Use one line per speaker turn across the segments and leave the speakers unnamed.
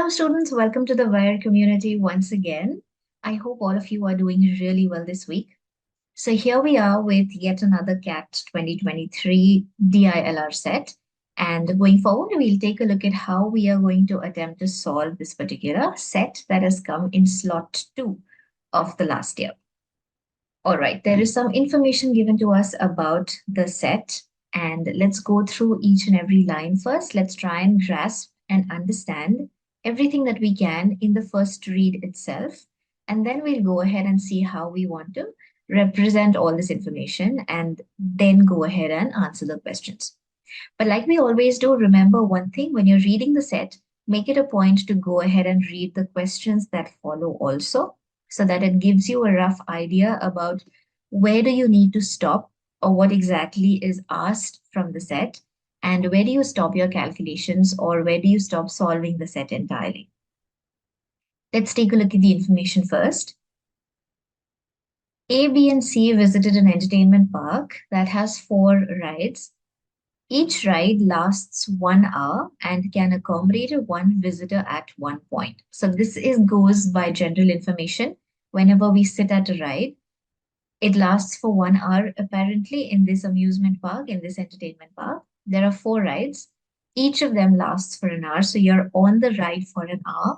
Hello, students. Welcome to the VAIR community once again. I hope all of you are doing really well this week. So here we are with yet another CAT 2023 DILR set. And going forward, we'll take a look at how we are going to attempt to solve this particular set that has come in slot 2 of the last year. All right, there is some information given to us about the set. And let's go through each and every line first. Let's try and grasp and understand everything that we can in the first read itself. And then we'll go ahead and see how we want to represent all this information and then go ahead and answer the questions. But like we always do, remember one thing, when you're reading the set, make it a point to go ahead and read the questions that follow also, so that it gives you a rough idea about where do you need to stop or what exactly is asked from the set, and where do you stop your calculations or where do you stop solving the set entirely. Let's take a look at the information first. A, B, and C visited an entertainment park that has 4 rides. Each ride lasts 1 hour and can accommodate 1 visitor at one point. So this goes by general information. Whenever we sit at a ride, it lasts for 1 hour apparently in this amusement park, in this entertainment park. There are 4 rides. Each of them lasts for an hour. So you're on the ride for an hour.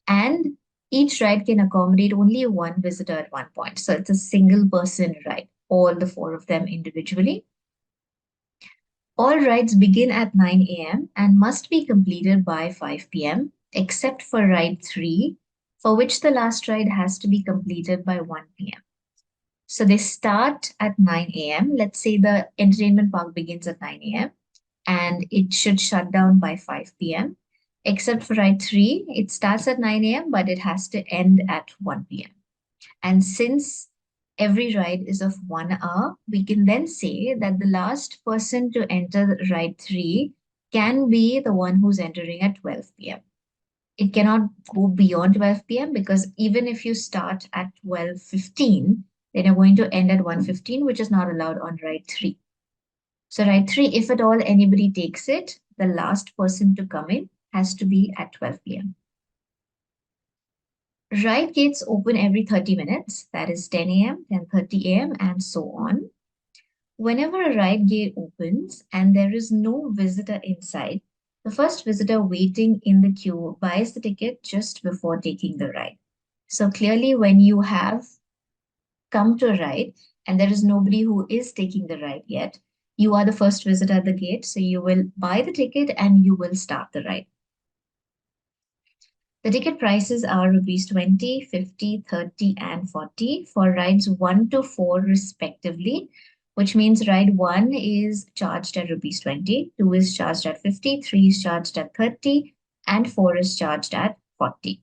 And each ride can accommodate only 1 visitor at one point. So it's a single person ride, all the 4 of them individually. All rides begin at 9 a.m. and must be completed by 5 p.m. except for ride 3, for which the last ride has to be completed by 1 p.m. So they start at 9 a.m. Let's say the entertainment park begins at 9 a.m. and it should shut down by 5 p.m. Except for ride 3, it starts at 9 a.m. but it has to end at 1 p.m. And since every ride is of 1 hour, we can then say that the last person to enter ride 3 can be the one who's entering at 12 p.m. It cannot go beyond 12 p.m. because even if you start at 12:15, then you're going to end at 1:15, which is not allowed on ride 3. So ride 3, if at all anybody takes it, the last person to come in has to be at 12 p.m. Ride gates open every 30 minutes, that is 10 a.m., 10:30 a.m., and so on. Whenever a ride gate opens and there is no visitor inside, the first visitor waiting in the queue buys the ticket just before taking the ride. So clearly, when you have come to a ride and there is nobody who is taking the ride yet, you are the first visitor at the gate, so you will buy the ticket and you will start the ride. The ticket prices are rupees 20, 50, 30, and 40 for rides 1 to 4 respectively, which means ride 1 is charged at rupees 20, 2 is charged at 50, 3 is charged at 30, and 4 is charged at 40.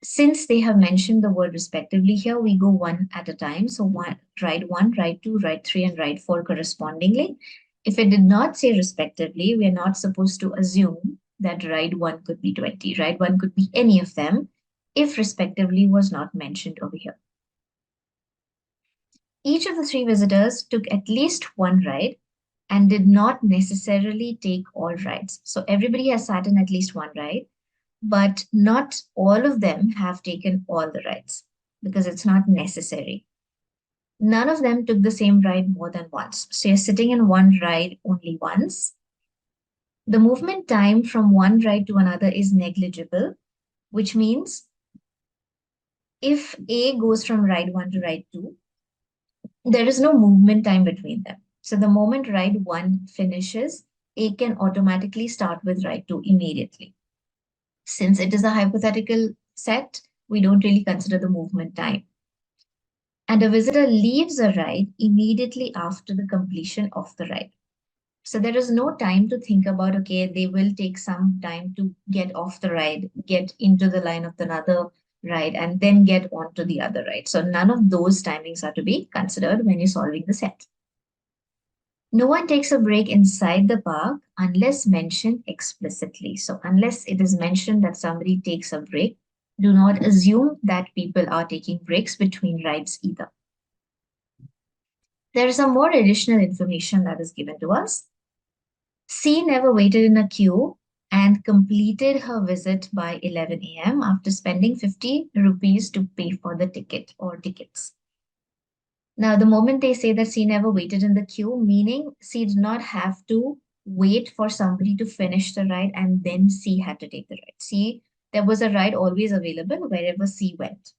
Since they have mentioned the word respectively here, we go one at a time. So ride 1, ride 2, ride 3, and ride 4 correspondingly. If it did not say respectively, we are not supposed to assume that ride 1 could be 20. Ride 1 could be any of them if respectively was not mentioned over here. Each of the 3 visitors took at least 1 ride and did not necessarily take all rides. So everybody has sat in at least 1 ride, but not all of them have taken all the rides because it's not necessary. None of them took the same ride more than once. So you're sitting in 1 ride only once. The movement time from 1 ride to another is negligible, which means if A goes from ride 1 to ride 2, there is no movement time between them. So the moment ride 1 finishes, A can automatically start with ride 2 immediately. Since it is a hypothetical set, we don't really consider the movement time. And a visitor leaves a ride immediately after the completion of the ride. So there is no time to think about, okay, they will take some time to get off the ride, get into the line of another ride, and then get onto the other ride. So none of those timings are to be considered when you're solving the set. No one takes a break inside the park unless mentioned explicitly. So unless it is mentioned that somebody takes a break, do not assume that people are taking breaks between rides either. There is some more additional information that is given to us. C never waited in a queue and completed her visit by 11 a.m. after spending 50 rupees to pay for the ticket or tickets. Now, the moment they say that C never waited in the queue, meaning C did not have to wait for somebody to finish the ride and then C had to take the ride. C, there was a ride always available wherever C went.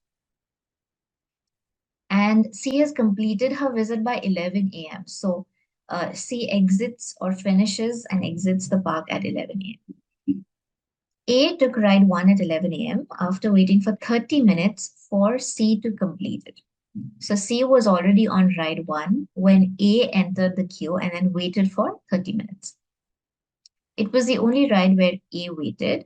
And C has completed her visit by 11 a.m. So C exits or finishes and exits the park at 11 a.m. A took ride 1 at 11 a.m. after waiting for 30 minutes for C to complete it. So C was already on ride 1 when A entered the queue and then waited for 30 minutes. It was the only ride where A waited.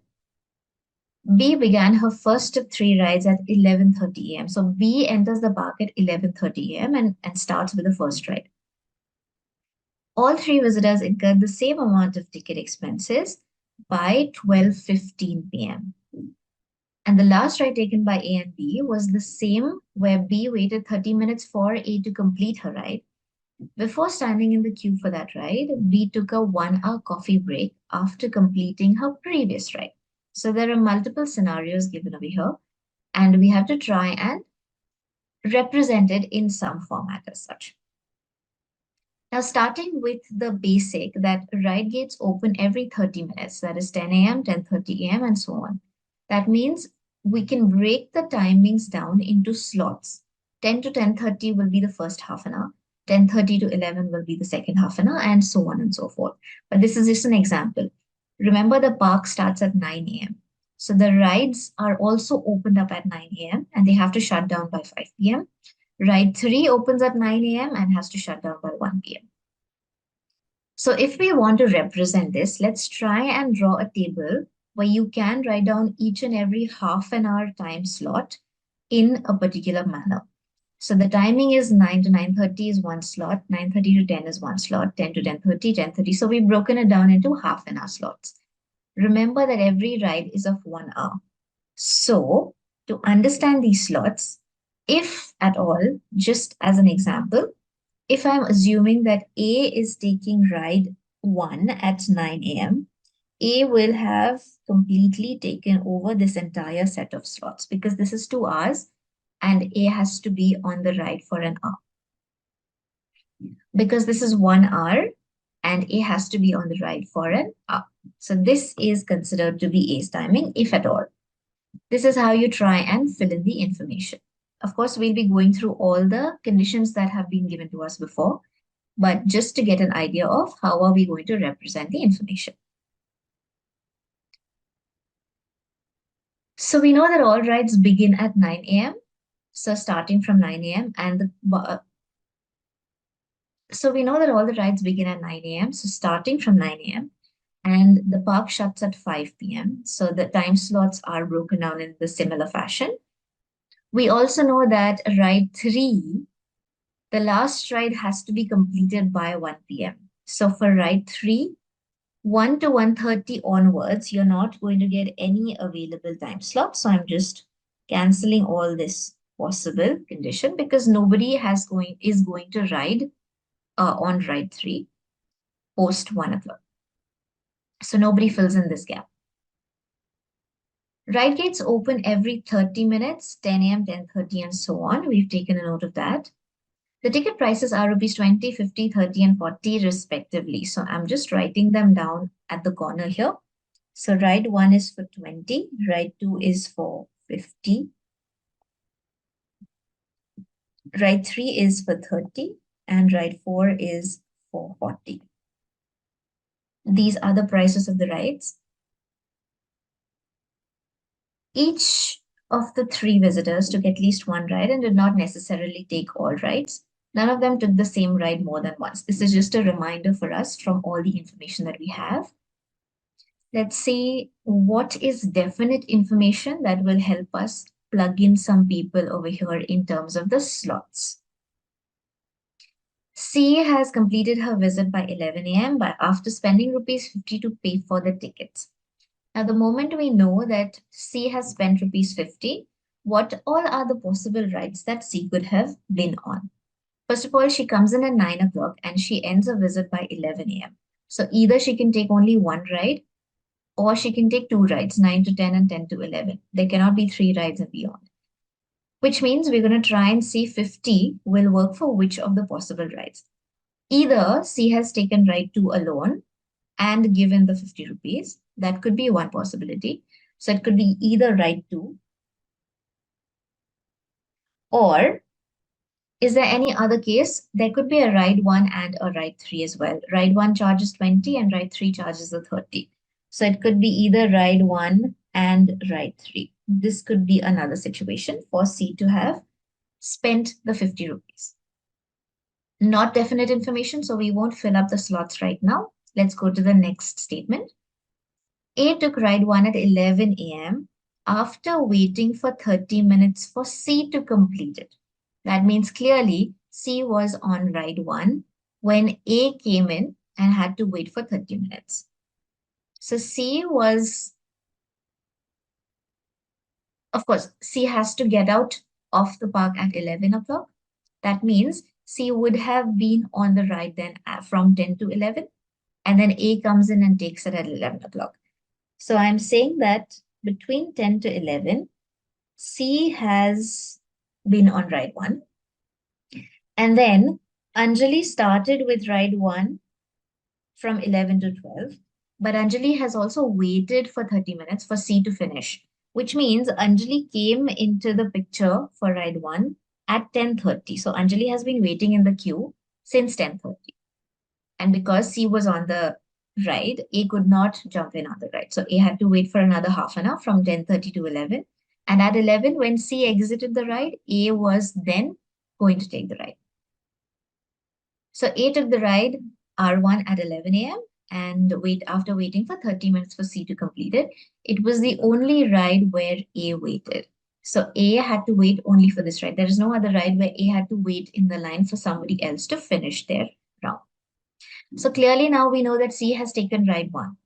B began her first of 3 rides at 11:30 a.m. So B enters the park at 11:30 a.m. and starts with the first ride. All 3 visitors incurred the same amount of ticket expenses by 12:15 p.m. And the last ride taken by A and B was the same, where B waited 30 minutes for A to complete her ride. Before standing in the queue for that ride, B took a 1-hour coffee break after completing her previous ride. So there are multiple scenarios given over here, and we have to try and represent it in some format as such. Now, starting with the basic that ride gates open every 30 minutes, that is 10 a.m., 10:30 a.m., and so on. That means we can break the timings down into slots. 10 to 10:30 will be the first half an hour, 10:30 to 11 will be the second half an hour, and so on and so forth. But this is just an example. Remember, the park starts at 9 a.m. So the rides are also opened up at 9 a.m. and they have to shut down by 5 p.m. Ride 3 opens at 9 a.m. and has to shut down by 1 p.m. So if we want to represent this, let's try and draw a table where you can write down each and every half an hour time slot in a particular manner. So the timing is 9 to 9:30 is one slot, 9:30 to 10 is one slot, 10 to 10:30, 10:30. So we've broken it down into half an hour slots. Remember that every ride is of 1 hour. So to understand these slots, if at all, just as an example, if I'm assuming that A is taking ride 1 at 9 a.m., A will have completely taken over this entire set of slots because this is 2 hours and A has to be on the ride for an hour. Because this is 1 hour and A has to be on the ride for an hour. So this is considered to be A's timing, if at all. This is how you try and fill in the information. Of course, we'll be going through all the conditions that have been given to us before, but just to get an idea of how are we going to represent the information. So we know that all rides begin at 9 a.m. So starting from 9 a.m. and so we know that all the rides begin at 9 a.m. So starting from 9 a.m. and the park shuts at 5 p.m. So the time slots are broken down in the similar fashion. We also know that ride 3, the last ride has to be completed by 1 p.m. So for ride 3, 1 to 1:30 onwards, you're not going to get any available time slot. So I'm just canceling all this possible condition because nobody is going to ride on ride 3 post 1 o'clock. So nobody fills in this gap. Ride gates open every 30 minutes, 10 a.m., 10:30, and so on. We've taken a note of that. The ticket prices are rupees 20, 50, 30, and 40 respectively. So I'm just writing them down at the corner here. So ride 1 is for 20, ride 2 is for 50, ride 3 is for 30, and ride 4 is for 40. These are the prices of the rides. Each of the 3 visitors took at least one ride and did not necessarily take all rides. None of them took the same ride more than once. This is just a reminder for us from all the information that we have. Let's see what is definite information that will help us plug in some people over here in terms of the slots. C has completed her visit by 11 a.m. but after spending rupees 50 to pay for the tickets. Now, the moment we know that C has spent rupees 50, what all are the possible rides that C could have been on? First of all, she comes in at 9 o'clock and she ends her visit by 11 a.m. So either she can take only one ride or she can take two rides, 9 to 10 and 10 to 11. There cannot be three rides and beyond, which means we're going to try and see 50 will work for which of the possible rides. Either C has taken ride 2 alone and given the 50 rupees. That could be one possibility. So it could be either ride 2, or is there any other case? There could be a ride 1 and a ride 3 as well. Ride 1 charges 20 and ride 3 charges the 30. So it could be either ride 1 and ride 3. This could be another situation for C to have spent the 50 rupees. Not definite information, so we won't fill up the slots right now. Let's go to the next statement. A took ride 1 at 11 a.m. after waiting for 30 minutes for C to complete it. That means clearly C was on ride 1 when A came in and had to wait for 30 minutes. So C was, of course, C has to get out of the park at 11 o'clock. That means C would have been on the ride then from 10 to 11, and then A comes in and takes it at 11 o'clock. So I'm saying that between 10 to 11, C has been on ride 1. And then Anjali started with ride 1 from 11 to 12. But Anjali has also waited for 30 minutes for C to finish, which means Anjali came into the picture for ride 1 at 10:30. So Anjali has been waiting in the queue since 10:30. And because C was on the ride, A could not jump in on the ride. So A had to wait for another half an hour from 10:30 to 11. And at 11, when C exited the ride, A was then going to take the ride. So A took the ride R1 at 11 a.m. and after waiting for 30 minutes for C to complete it. It was the only ride where A waited. So A had to wait only for this ride. There is no other ride where A had to wait in the line for somebody else to finish their round. So clearly now we know that C has taken ride 1.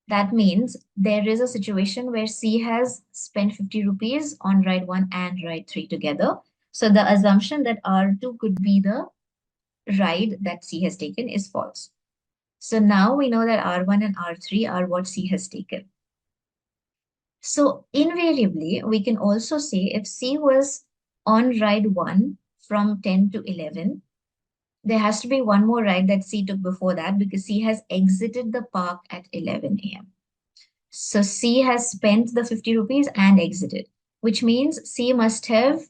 That means there is a situation where C has spent 50 rupees on ride 1 and ride 3 together. So the assumption that R2 could be the ride that C has taken is false. So now we know that R1 and R3 are what C has taken. So invariably, we can also say if C was on ride 1 from 10 to 11, there has to be one more ride that C took before that because C has exited the park at 11 a.m. So C has spent the 50 rupees and exited, which means C must have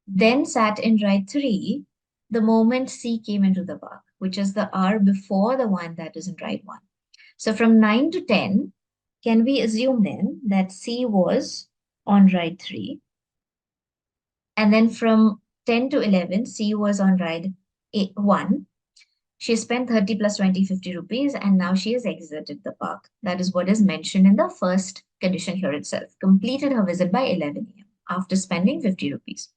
then sat in ride 3 the moment C came into the park, which is the R before the one that is in ride 1. So from 9 to 10, can we assume then that C was on ride 3? And then from 10 to 11, C was on ride 1. She spent 30 plus 20, 50 rupees, and now she has exited the park. That is what is mentioned in the first condition here itself. Completed her visit by 11 a.m. after spending 50 rupees.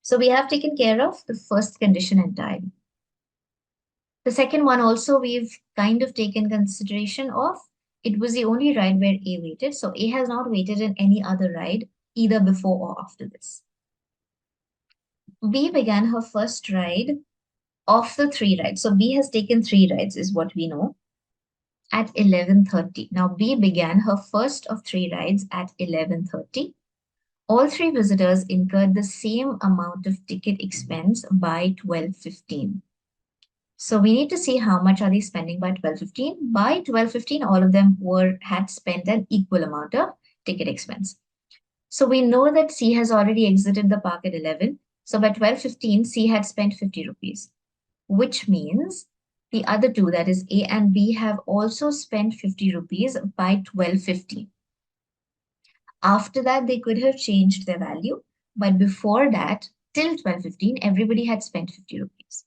So we have taken care of the first condition entirely. The second one also we've kind of taken consideration of. It was the only ride where A waited. So A has not waited in any other ride either before or after this. B began her first ride of the 3 rides. So B has taken 3 rides is what we know at 11:30. Now B began her first of 3 rides at 11:30. All 3 visitors incurred the same amount of ticket expense by 12:15. So we need to see how much are they spending by 12:15. By 12:15, all of them had spent an equal amount of ticket expense. So we know that C has already exited the park at 11. So by 12:15, C had spent 50 rupees, which means the other two, that is A and B, have also spent 50 rupees by 12:15. After that, they could have changed their value. But before that, till 12:15, everybody had spent 50 rupees.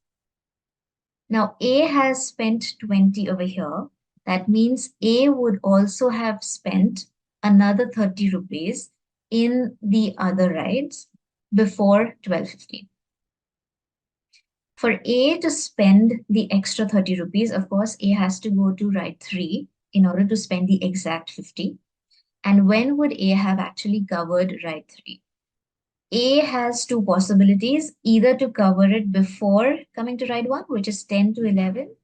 Now, A has spent 20 over here. That means A would also have spent another 30 rupees in the other rides before 12:15. For A to spend the extra 30 rupees, of course, A has to go to ride 3 in order to spend the exact 50. And when would A have actually covered ride 3? A has 2 possibilities, either to cover it before coming to ride 1, which is 10 to 11,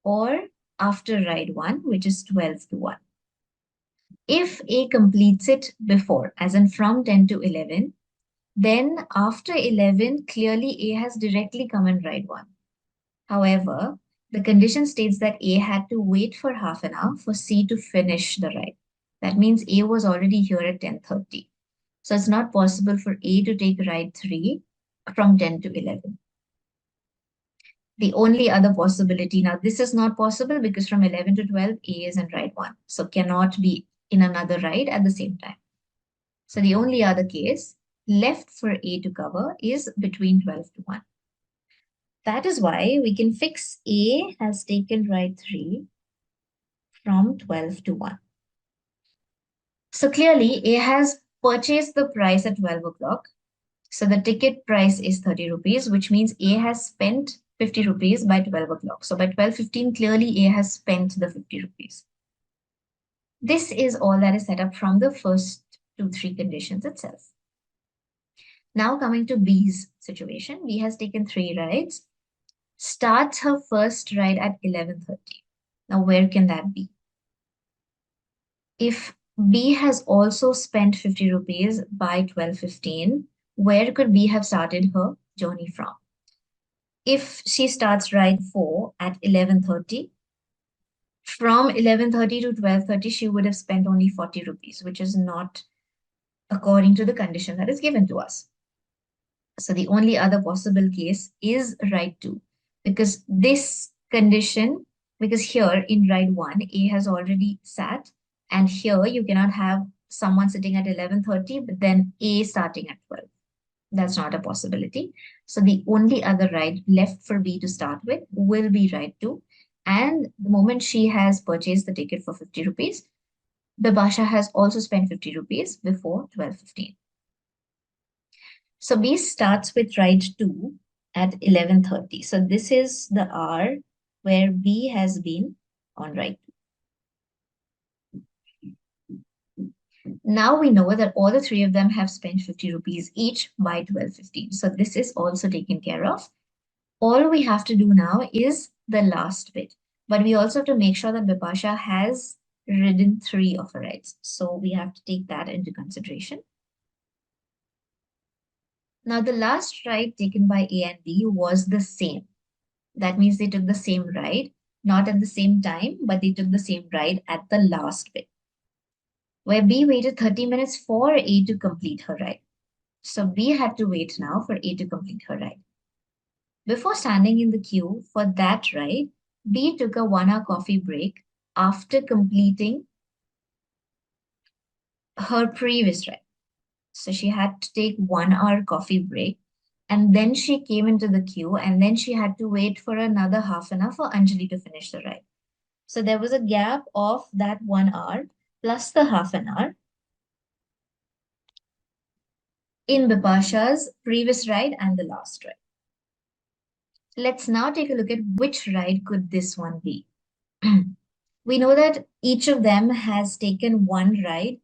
or after ride 1, which is 12 to 1. If A completes it before, as in from 10 to 11, then after 11, clearly A has directly come and ride 1. However, the condition states that A had to wait for half an hour for C to finish the ride. That means A was already here at 10:30. So it's not possible for A to take ride 3 from 10 to 11. The only other possibility, now this is not possible because from 11 to 12, A is in ride 1. So cannot be in another ride at the same time. So the only other case left for A to cover is between 12 to 1. That is why we can fix A has taken ride 3 from 12 to 1. So clearly A has purchased the price at 12 o'clock. So the ticket price is 30 rupees, which means A has spent 50 rupees by 12 o'clock. So by 12:15, clearly A has spent the 50 rupees. This is all that is set up from the first 2-3 conditions itself. Now coming to B's situation, B has taken 3 rides, starts her first ride at 11:30. Now where can that be? If B has also spent 50 rupees by 12:15, where could B have started her journey from? If she starts ride 4 at 11:30, from 11:30 to 12:30, she would have spent only 40 rupees, which is not according to the condition that is given to us. So the only other possible case is ride 2, because this condition, because here in ride 1, A has already sat, and here you cannot have someone sitting at 11:30, but then A starting at 12. That's not a possibility. So the only other ride left for B to start with will be ride 2. And the moment she has purchased the ticket for 50 rupees, Bibasha has also spent 50 rupees before 12:15. So B starts with ride 2 at 11:30. So this is the hour where B has been on ride 2. Now we know that all the 3 of them have spent 50 rupees each by 12:15. So this is also taken care of. All we have to do now is the last bit. But we also have to make sure that Bipasha has ridden 3 of her rides. So we have to take that into consideration. Now, the last ride taken by A and B was the same. That means they took the same ride, not at the same time, but they took the same ride at the last bit, where B waited 30 minutes for A to complete her ride. So B had to wait now for A to complete her ride. Before standing in the queue for that ride, B took a 1-hour coffee break after completing her previous ride. So she had to take 1-hour coffee break, and then she came into the queue, and then she had to wait for another half an hour for Anjali to finish the ride. So there was a gap of that 1 hour plus the half an hour in Bipasha's previous ride and the last ride. Let's now take a look at which ride could this one be. We know that each of them has taken one ride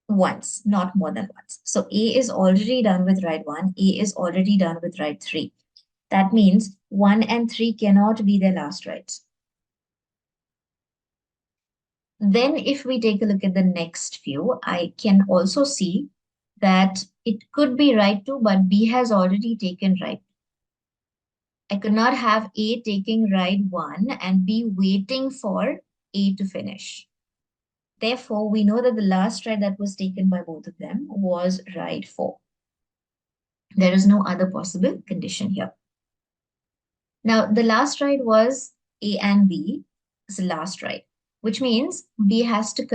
once, not more than once. So A is already done with ride 1, A is already done with ride 3. That means 1 and 3 cannot be their last rides. Then if we take a look at the next few, I can also see that it could be ride 2, but B has already taken ride. I could not have A taking ride 1 and B waiting for A to finish. Therefore, we know that the last ride that was taken by both of them was ride 4. There is no other possible condition here. Now, the last ride was A and B, is the last ride, which means B has to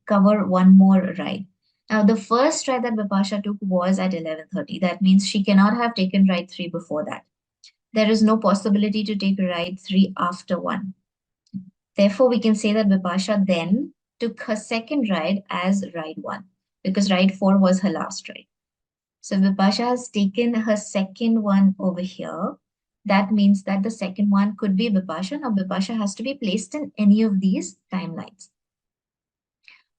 cover one more ride. Now, the first ride that Bipasha took was at 11:30. That means she cannot have taken ride 3 before that. There is no possibility to take ride 3 after 1. Therefore, we can say that Bipasha then took her second ride as ride 1, because ride 4 was her last ride. So Vipasha has taken her second one over here. That means that the second one could be Vipasha. Now Vipasha has to be placed in any of these timelines.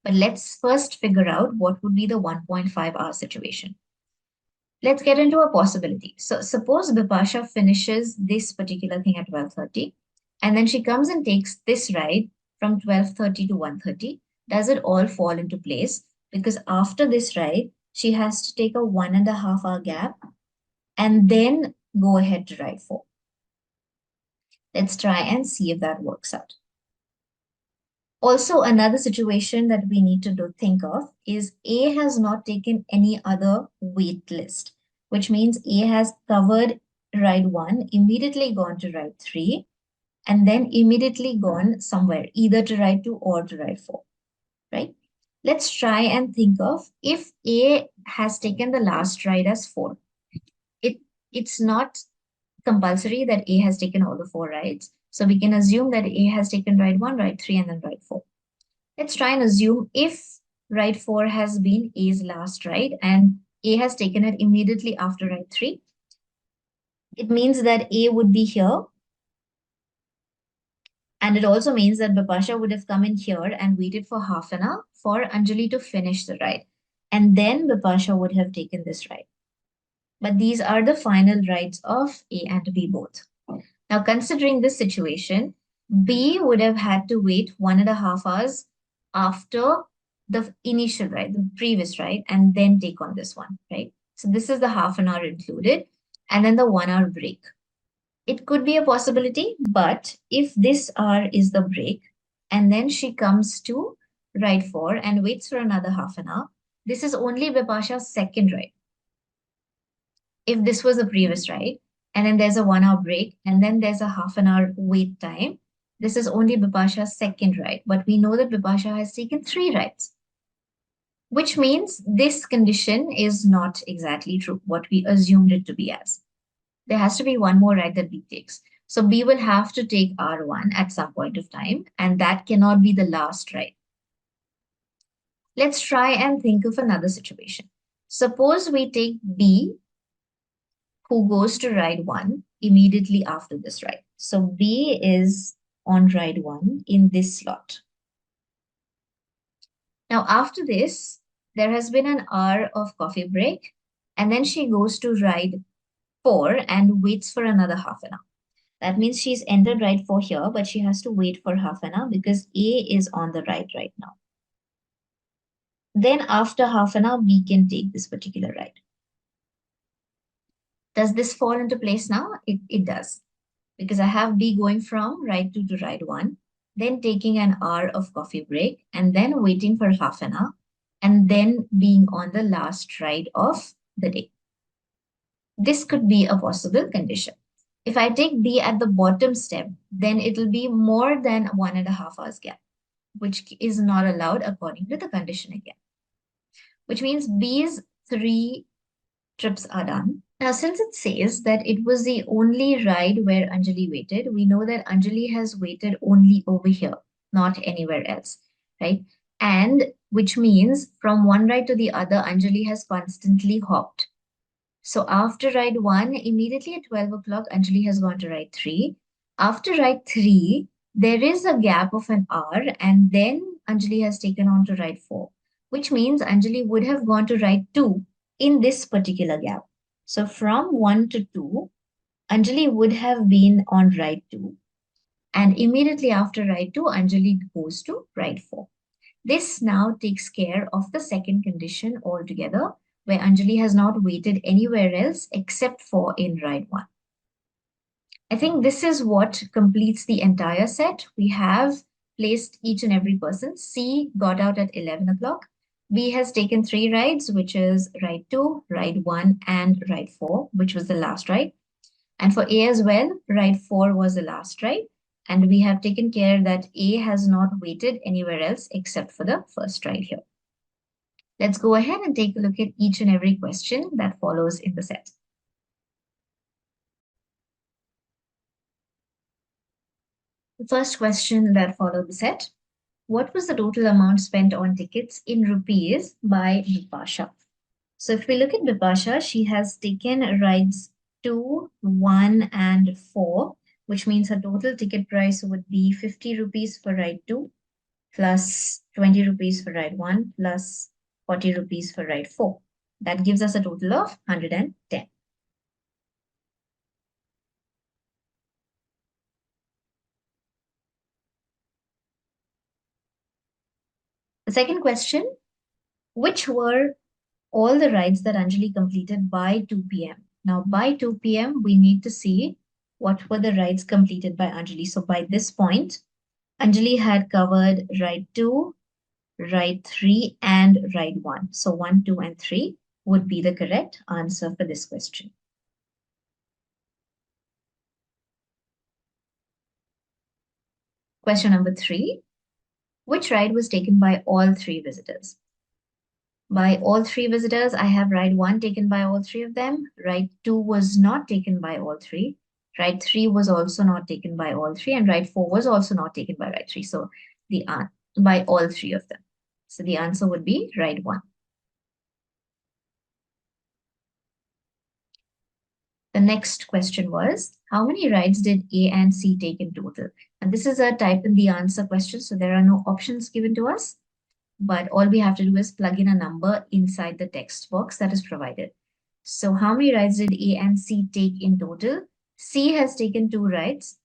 But let's first figure out what would be the 1.5 hour situation. Let's get into a possibility. So suppose Vipasha finishes this particular thing at 12:30, and then she comes and takes this ride from 12:30 to 1:30. Does it all fall into place? Because after this ride, she has to take a 1.5 hour gap and then go ahead to ride 4. Let's try and see if that works out. Also, another situation that we need to think of is A has not taken any other wait list, which means A has covered ride 1, immediately gone to ride 3, and then immediately gone somewhere, either to ride 2 or to ride 4, right? Let's try and think of if A has taken the last ride as 4. It's not compulsory that A has taken all the 4 rides. So we can assume that A has taken ride 1, ride 3, and then ride 4. Let's try and assume if ride 4 has been A's last ride and A has taken it immediately after ride 3. It means that A would be here. And it also means that Bipasha would have come in here and waited for half an hour for Anjali to finish the ride. And then Bipasha would have taken this ride. But these are the final rides of A and B both. Now, considering this situation, B would have had to wait 1.5 hours after the initial ride, the previous ride, and then take on this one, right? So this is the half an hour included, and then the 1 hour break. It could be a possibility, but if this hour is the break, and then she comes to ride 4 and waits for another half an hour, this is only Bipasha's second ride. If this was the previous ride, and then there's a 1 hour break, and then there's a half an hour wait time, this is only Bipasha's second ride. But we know that Bipasha has taken 3 rides, which means this condition is not exactly true, what we assumed it to be as. There has to be one more ride that B takes. So B will have to take R1 at some point of time, and that cannot be the last ride. Let's try and think of another situation. Suppose we take B, who goes to ride 1 immediately after this ride. So B is on ride 1 in this slot. Now, after this, there has been an hour of coffee break, and then she goes to ride 4 and waits for another half an hour. That means she's entered ride 4 here, but she has to wait for half an hour because A is on the ride right now. Then after half an hour, B can take this particular ride. Does this fall into place now? It does. Because I have B going from ride 2 to ride 1, then taking an hour of coffee break, and then waiting for half an hour, and then being on the last ride of the day. This could be a possible condition. If I take B at the bottom step, then it will be more than 1.5 hours gap, which is not allowed according to the condition again. Which means B's 3 trips are done. Now, since it says that it was the only ride where Anjali waited, we know that Anjali has waited only over here, not anywhere else, right? And which means from one ride to the other, Anjali has constantly hopped. So after ride 1, immediately at 12 o'clock, Anjali has gone to ride 3. After ride 3, there is a gap of an hour, and then Anjali has taken on to ride 4, which means Anjali would have gone to ride 2 in this particular gap. So from 1 to 2, Anjali would have been on ride 2. And immediately after ride 2, Anjali goes to ride 4. This now takes care of the second condition altogether, where Anjali has not waited anywhere else except for in ride 1. I think this is what completes the entire set. We have placed each and every person. C got out at 11 o'clock. B has taken 3 rides, which is ride 2, ride 1, and ride 4, which was the last ride. And for A as well, ride 4 was the last ride. And we have taken care that A has not waited anywhere else except for the first ride here. Let's go ahead and take a look at each and every question that follows in the set. The first question that followed the set: what was the total amount spent on tickets in rupees by Bipasha? So if we look at Bipasha, she has taken rides 2, 1, and 4, which means her total ticket price would be 50 rupees for ride 2, plus 20 rupees for ride 1, plus 40 rupees for ride 4. That gives us a total of 110. The second question, which were all the rides that Anjali completed by 2 p.m.? Now, by 2 p.m., we need to see what were the rides completed by Anjali. So by this point, Anjali had covered ride 2, ride 3, and ride 1. So 1, 2, and 3 would be the correct answer for this question. Question number 3. Which ride was taken by all 3 visitors? By all 3 visitors, I have ride 1 taken by all 3 of them. Ride 2 was not taken by all 3. Ride 3 was also not taken by all 3. And ride 4 was also not taken by ride 3. So the by all 3 of them. So the answer would be ride 1. The next question was, how many rides did A and C take in total? And this is a type in the answer question, so there are no options given to us. But all we have to do is plug in a number inside the text box that is provided. So how many rides did A and C take in total? C has taken 2 rides,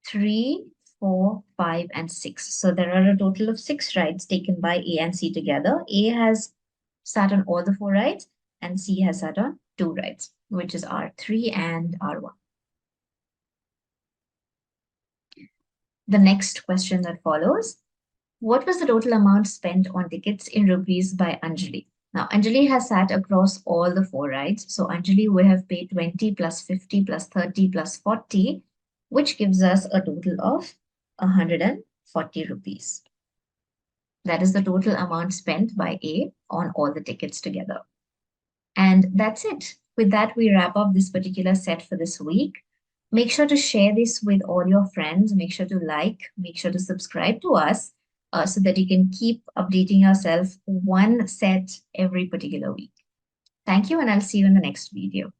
3, 4, 5, and 6. So there are a total of 6 rides taken by A and C together. A has sat on all the 4 rides, and C has sat on 2 rides, which is R3 and R1. The next question that follows, what was the total amount spent on tickets in rupees by Anjali? Now, Anjali has sat across all the 4 rides. So Anjali would have paid 20 plus 50 plus 30 plus 40, which gives us a total of 140 rupees. That is the total amount spent by A on all the tickets together. And that's it. With that, we wrap up this particular set for this week. Make sure to share this with all your friends. Make sure to like, make sure to subscribe to us so that you can keep updating yourself one set every particular week. Thank you, and I'll see you in the next video.